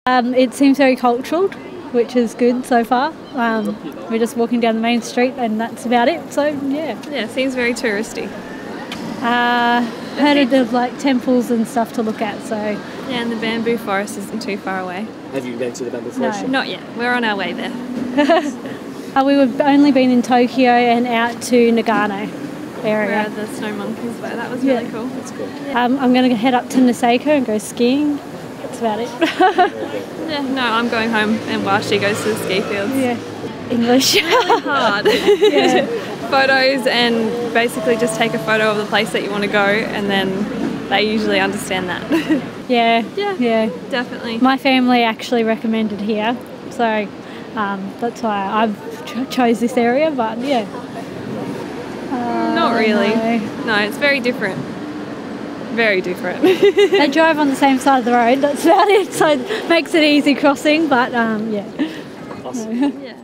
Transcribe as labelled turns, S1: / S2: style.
S1: It seems very cultural, which is good so far. We're just walking down the main street and that's about it, so yeah.
S2: Yeah, it seems very touristy.
S1: Heard of like temples and stuff to look at, so...
S2: Yeah, and the bamboo forest isn't too far away.
S3: Have you been to the bamboo forest?
S1: No.
S2: Not yet. We're on our way there.
S1: We've only been in Tokyo and out to Nagano area.
S2: Where the snow monkeys were. That was really cool.
S3: That's cool.
S1: I'm going to head up to Niseko and go skiing. That's about it.
S2: Yeah, no, I'm going home and while she goes to the ski fields.
S1: Yeah. English.
S2: Really hard.
S1: Yeah.
S2: Photos and basically just take a photo of the place that you want to go and then they usually understand that.
S1: Yeah.
S2: Yeah. Definitely.
S1: My family actually recommended here, so that's why I've chose this area, but yeah.
S2: Not really.
S1: No.
S2: No, it's very different. Very different.
S1: They drive on the same side of the road, that's about it, so it makes it easy crossing, but yeah.
S3: Awesome.
S2: Yeah.